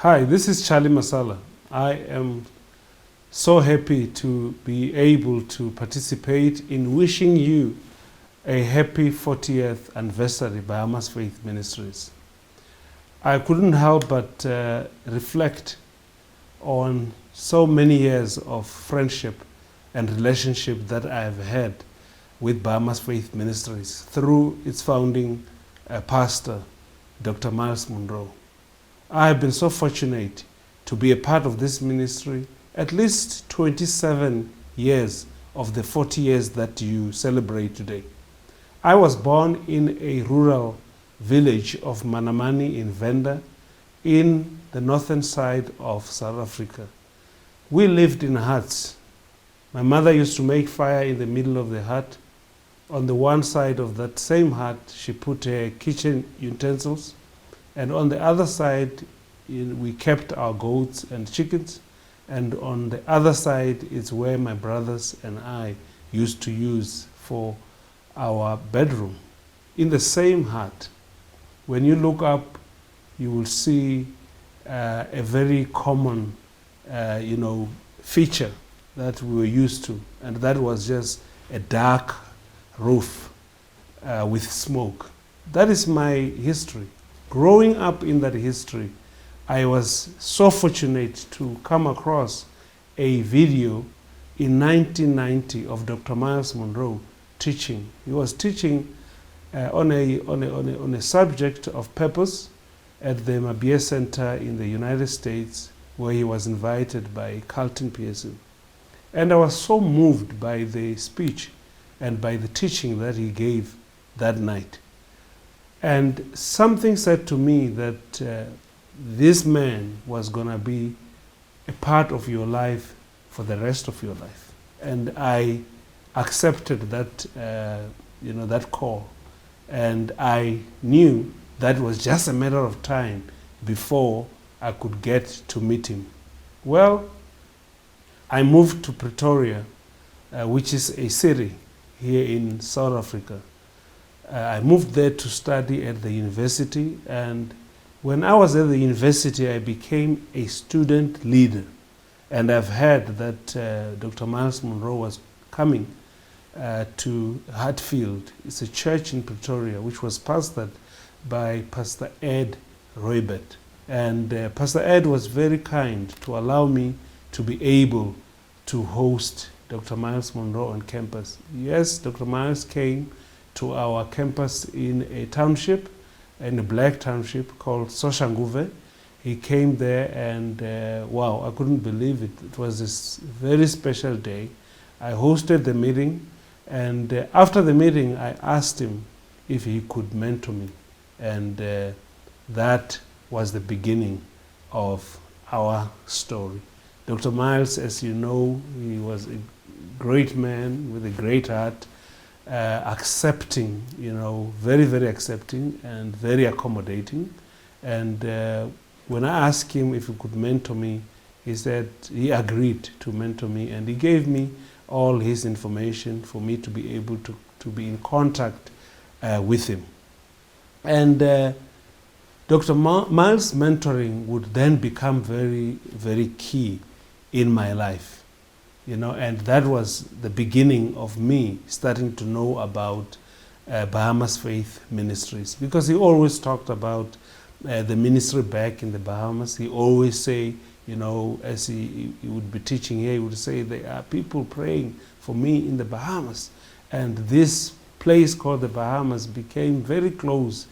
Hi, this is Charlie Masala. I am so happy to be able to participate in wishing you a happy 40th anniversary Bahamas Faith Ministries. I couldn't help but reflect on so many years of friendship and relationship that I have had with Bahamas Faith Ministries through its founding pastor, Dr. Myles Munroe. I have been so fortunate to be a part of this ministry at least 27 years of the 40 years that you celebrate today. I was born in a rural village of Manamani in Venda in the northern side of South Africa. We lived in huts. My mother used to make fire in the middle of the hut. On the one side of that same hut, she put her kitchen utensils, and on the other side, we kept our goats and chickens, and on the other side is where my brothers and I used to use for our bedroom. In the same hut, when you look up, you will see a very common, feature that we were used to, and that was just a dark roof with smoke. That is my history. Growing up in that history, I was so fortunate to come across a video in 1990 of Dr. Myles Munroe teaching. He was teaching on a subject of purpose at the Mabie Center in the United States, where he was invited by Carlton Pearson. And I was so moved by the speech and by the teaching that he gave that night. And something said to me that this man was going to be a part of your life for the rest of your life. And I accepted that, that call. And I knew that was just a matter of time before I could get to meet him. Well, I moved to Pretoria, which is a city here in South Africa. I moved there to study at the university, and when I was at the university, I became a student leader. And I've heard that Dr. Myles Munroe was coming to Hatfield. It's a church in Pretoria, which was pastored by Pastor Ed Roybert. And Pastor Ed was very kind to allow me to be able to host Dr. Myles Munroe on campus. Yes, Dr. Myles came to our campus in a township, in a black township called Soshanguve. He came there and wow, I couldn't believe it. It was this very special day. I hosted the meeting, and after the meeting I asked him if he could mentor me, and that was the beginning of our story. Dr. Myles, as you know, he was a great man with a great heart, accepting, very, very accepting and very accommodating. And when I asked him if he could mentor me, he said he agreed to mentor me, and he gave me all his information for me to be able to be in contact with him. And Dr. Myles' mentoring would then become very, very key in my life. And that was the beginning of me starting to know about Bahamas Faith Ministries, because he always talked about the ministry back in the Bahamas. He always say, as he would be teaching here, he would say, there are people praying for me in the Bahamas. And this place called the Bahamas became very close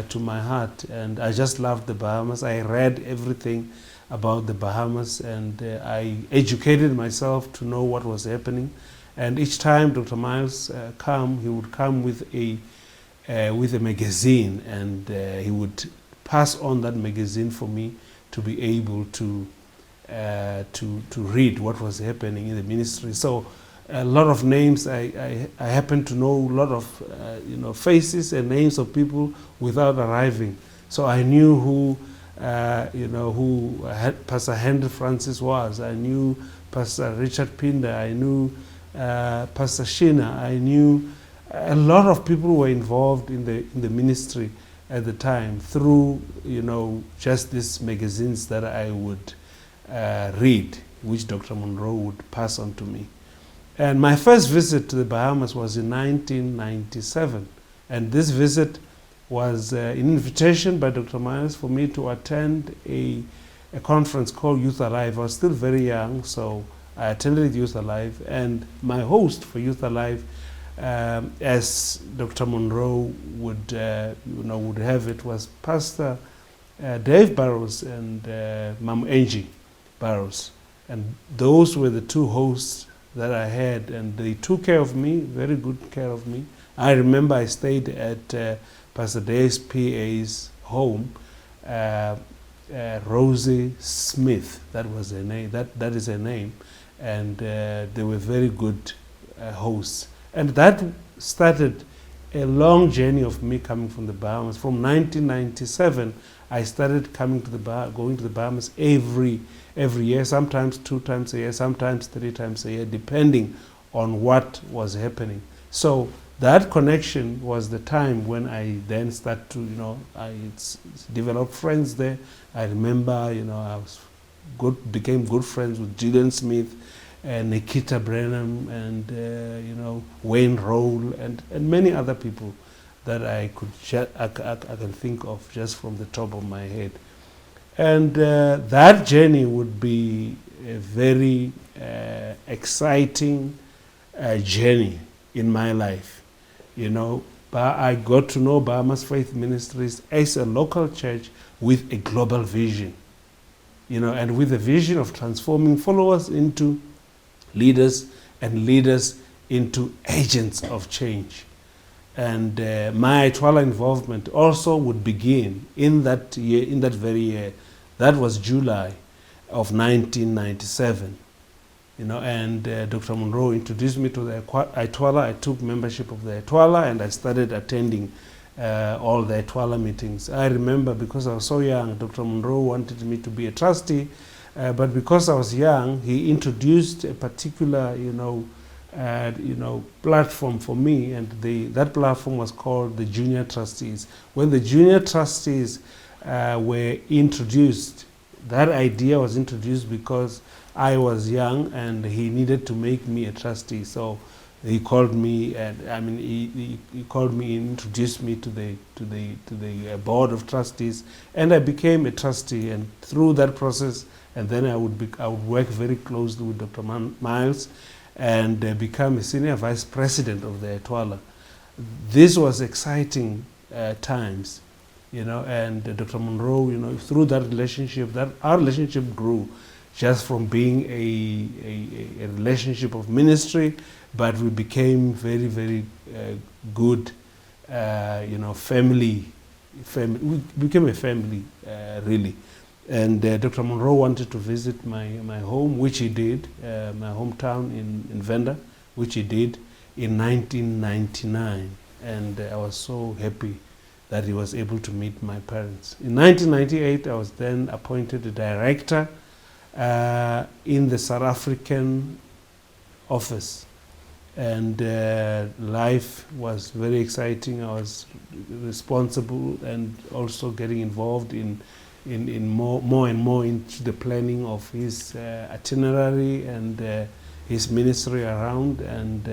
to my heart, and I just loved the Bahamas. I read everything about the Bahamas, and I educated myself to know what was happening. And each time Dr. Myles he would come with a magazine, and he would pass on that magazine for me to be able to read what was happening in the ministry. So a lot of names, I happen to know a lot of faces and names of people without arriving. So I knew who Pastor Henry Francis was. I knew Pastor Richard Pinder. I knew Pastor Sheena. I knew a lot of people were involved in the ministry, at the time through, just these magazines that I would read, which Dr. Munroe would pass on to me. And my first visit to the Bahamas was in 1997. And this visit was an invitation by Dr. Myles for me to attend a conference called Youth Alive. I was still very young, so I attended Youth Alive. And my host for Youth Alive, as Dr. Munroe would have it, was Pastor Dave Barrows and Mom Angie Barrows. And those were the two hosts that I had, and they took care of me, very good care of me. I remember I stayed at Pastor Dave's PA's home, Rosie Smith, that was her name, that is her name, and they were very good hosts. And that started a long journey of me coming from the Bahamas. From 1997, I started going to the Bahamas every year, sometimes 2 times a year, sometimes 3 times a year, depending on what was happening. So that connection was the time when I then started to, I developed friends there. I remember, I became good friends with Gillian Smith and Nikita Brenham and, Wayne Roll and many other people that I can think of just from the top of my head. And that journey would be a very exciting journey in my life. But I got to know Bahamas Faith Ministries as a local church with a global vision, and with a vision of transforming followers into leaders and leaders into agents of change. And my Twala involvement also would begin in that year, in that very year. That was July of 1997. And Dr. Munroe introduced me to the Twala. I took membership of the Twala and I started attending all the Twala meetings. I remember, because I was so young, Dr. Munroe wanted me to be a trustee, but because I was young, he introduced a particular, platform for me, and that platform was called the Junior Trustees. When the Junior Trustees were introduced, that idea was introduced because I was young and he needed to make me a trustee. So he called me, and he called me and introduced me to the board of trustees, and I became a trustee. And through that process, and then I would work very closely with Dr. Myles and become a senior vice president of the Twala. This was exciting times, and Dr. Munroe, through that relationship, our relationship grew just from being a relationship of ministry, but we became very, very good, family. We became a family, really. And Dr. Munroe wanted to visit my home, which he did, my hometown in Venda, which he did in 1999. And I was so happy that he was able to meet my parents. In 1998, I was then appointed a director in the South African office. And life was very exciting. I was responsible and also getting involved in more and more into the planning of his itinerary and his ministry around. And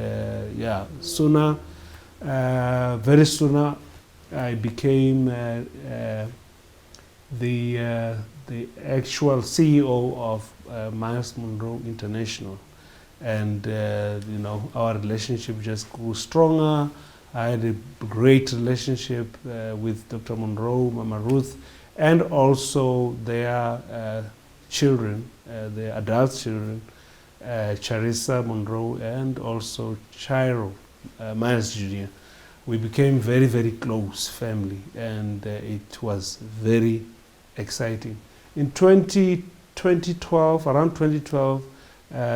very sooner, I became the actual CEO of Myles Munroe International. And our relationship just grew stronger. I had a great relationship with Dr. Munroe, Mama Ruth, and also their children, their adult children, Charissa Munroe and also Chiro, Myles Jr. We became very, very close family, and it was very exciting. In 2012, around 2012,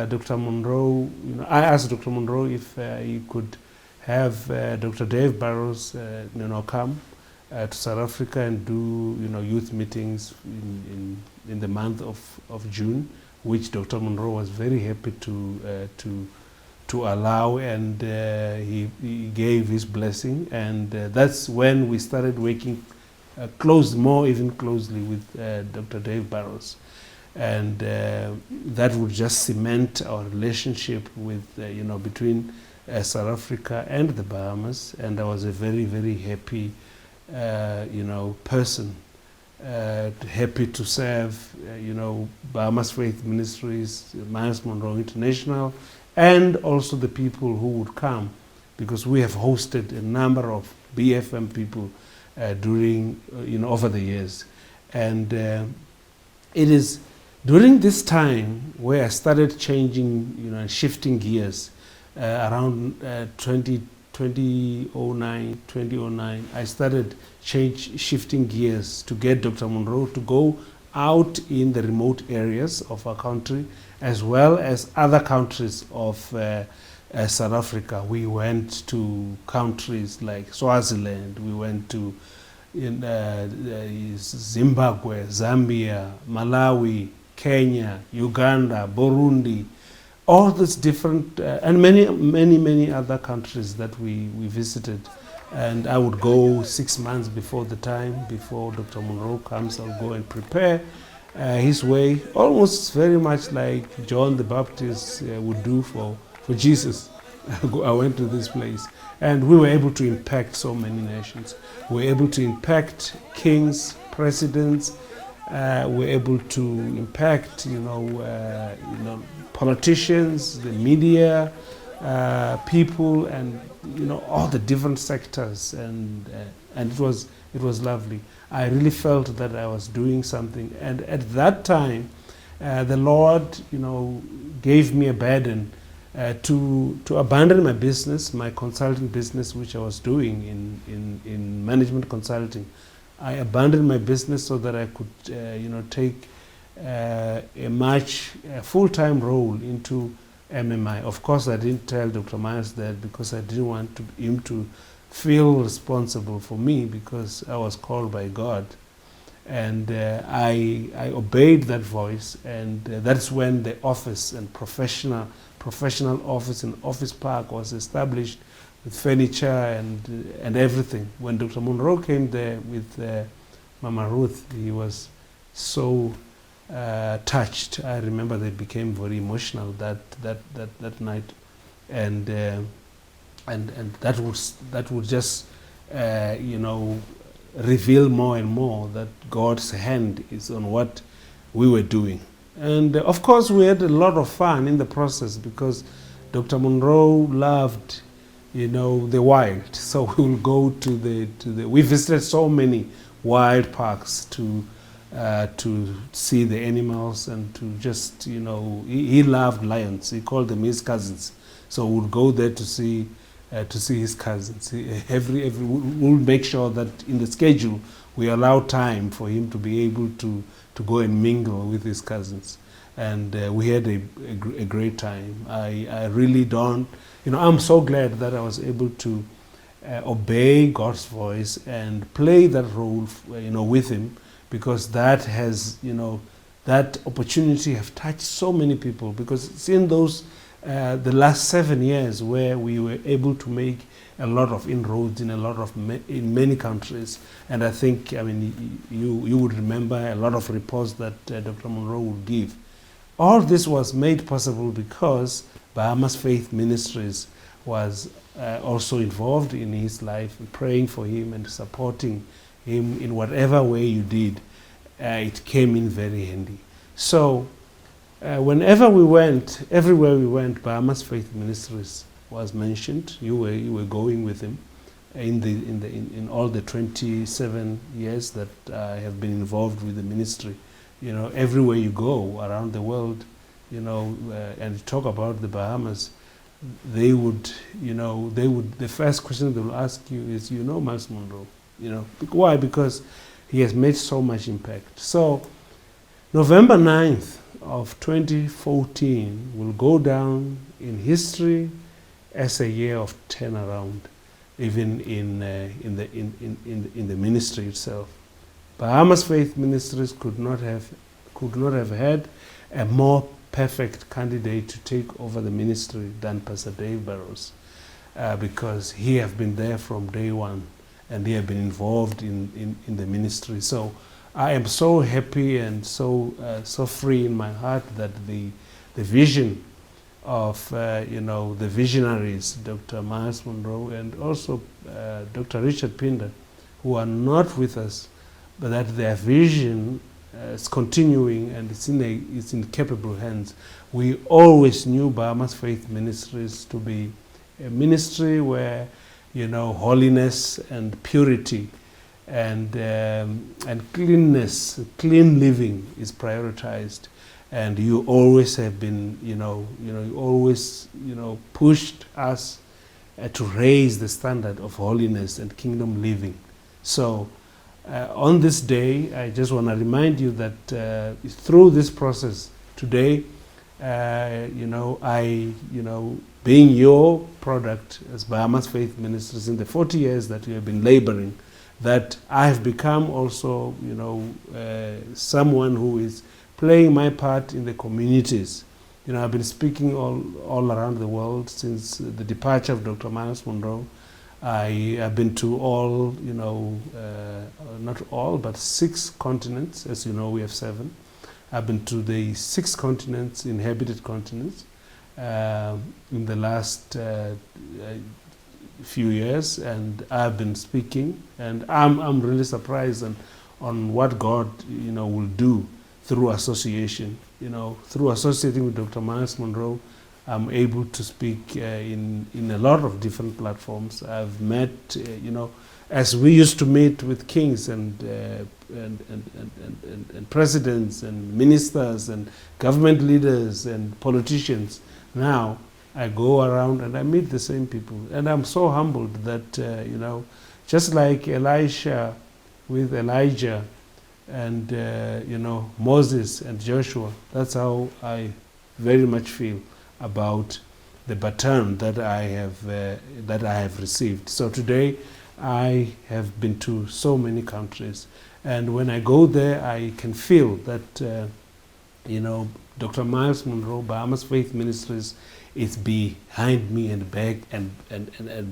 Dr. Munroe, I asked Dr. Munroe if he could have Dr. Dave Barrows, come to South Africa and do, youth meetings in the month of June, which Dr. Munroe was very happy to allow, and he gave his blessing, and that's when we started working even closely with Dr. Dave Barrows. And that would just cement our relationship with, between South Africa and the Bahamas. And I was a very, very happy, person, happy to serve, Bahamas Faith Ministries, Myles Munroe International, and also the people who would come, because we have hosted a number of BFM people during, over the years. And it is during this time where I started changing, and shifting gears around 2009, I started shifting gears to get Dr. Munroe to go out in the remote areas of our country, as well as other countries of South Africa. We went to countries like Swaziland, we went to Zimbabwe, Zambia, Malawi, Kenya, Uganda, Burundi, all these different, and many other countries that we visited. And I would go 6 months before the time, before Dr. Munroe comes, I'll go and prepare his way, almost very much like John the Baptist would do for Jesus. I went to this place, and we were able to impact so many nations. We were able to impact kings, presidents. We were able to impact, politicians, the media, people, and all the different sectors, and it was lovely. I really felt that I was doing something, and at that time, the Lord, gave me a burden to abandon my business, my consulting business, which I was doing in management consulting. I abandoned my business so that I could, take a full-time role into MMI. Of course, I didn't tell Dr. Myles that, because I didn't want him to feel responsible for me, because I was called by God. And I obeyed that voice, and that's when the office and professional office and office park was established, with furniture and everything. When Dr. Munroe came there with Mama Ruth, he was so touched. I remember they became very emotional that night, and that would just reveal more and more that God's hand is on what we were doing. And of course, we had a lot of fun in the process, because Dr. Munroe loved, the wild. So we will go to we visited so many wild parks to see the animals, and to just, he loved lions. He called them his cousins. So we'll go there to see his cousins. We'll make sure that in the schedule we allow time for him to be able to go and mingle with his cousins. And we had a great time. I really don't, I'm so glad that I was able to obey God's voice and play that role, with him, because that has, that opportunity have touched so many people, because it's in those, the last 7 years where we were able to make a lot of inroads in in many countries. And I think, you would remember a lot of reports that Dr. Munroe would give. All this was made possible because Bahamas Faith Ministries was also involved in his life, praying for him and supporting him in whatever way you did. It came in very handy. So whenever we went, everywhere we went, Bahamas Faith Ministries was mentioned. You were going with him in all the 27 years that I have been involved with the ministry. Everywhere you go around the world, and talk about the Bahamas, they would, the first question they will ask you is, Myles Munroe? Why? Because he has made so much impact. So November 9th of 2014 will go down in history as a year of turnaround, even in the ministry itself. Bahamas Faith Ministries could not have had a more perfect candidate to take over the ministry than Pastor Dave Barrows, because he have been there from day one, and they have been involved in the ministry. So I am so happy and so free in my heart that the vision of the visionaries, Dr. Myles Munroe and also Dr. Richard Pinder, who are not with us, but that their vision is continuing and it's in capable hands. We always knew Bahamas Faith Ministries to be a ministry where holiness and purity and cleanness, clean living is prioritized. And you always have been, you always, pushed us to raise the standard of holiness and kingdom living. So on this day, I just want to remind you that through this process today, being your product as Bahamas Faith Ministries in the 40 years that we have been laboring, that I have become also, someone who is playing my part in the communities. I've been speaking all around the world since the departure of Dr. Myles Munroe. I have been to all, not all, but 6 continents. As you know, we have 7. I've been to the 6 continents, inhabited continents, in the last few years, and I've been speaking, and I'm really surprised on what God, will do through association. Through associating with Dr. Myles Munroe, I'm able to speak in a lot of different platforms. I've met, as we used to meet with kings and presidents and ministers and government leaders and politicians. Now I go around and I meet the same people, and I'm so humbled that just like Elisha with Elijah and Moses and Joshua, that's how I very much feel about the baton that I have received. So today I have been to so many countries, and when I go there, I can feel that Dr. Myles Munroe, Bahamas Faith Ministries, is behind me and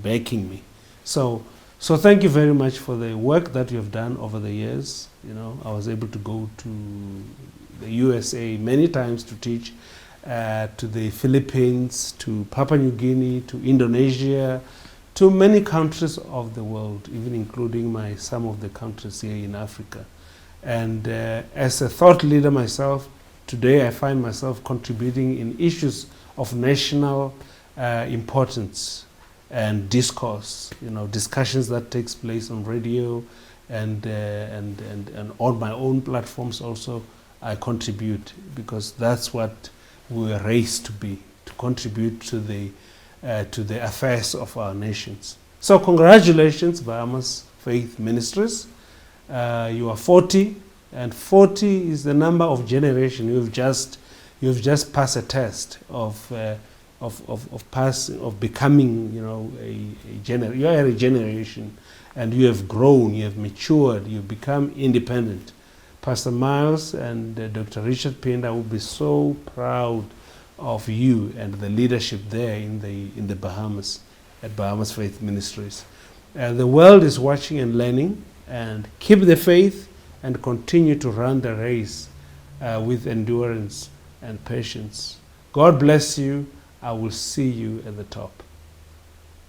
backing me. So thank you very much for the work that you have done over the years. I was able to go to the USA many times to teach, to the Philippines, to Papua New Guinea, to Indonesia, to many countries of the world, even including some of the countries here in Africa. And as a thought leader myself, today I find myself contributing in issues of national importance and discourse, discussions that takes place on radio and on my own platforms also. I contribute because that's what we were raised to be, to contribute to the affairs of our nations. So congratulations, Bahamas Faith Ministries. You are 40, and 40 is the number of generation. You've just passed a test of becoming, you are a generation, and you have grown, you have matured, you've become independent. Pastor Myles and Dr. Richard Pinder will be so proud of you and the leadership there in the Bahamas, at Bahamas Faith Ministries. The world is watching and learning, and keep the faith and continue to run the race with endurance and patience. God bless you. I will see you at the top.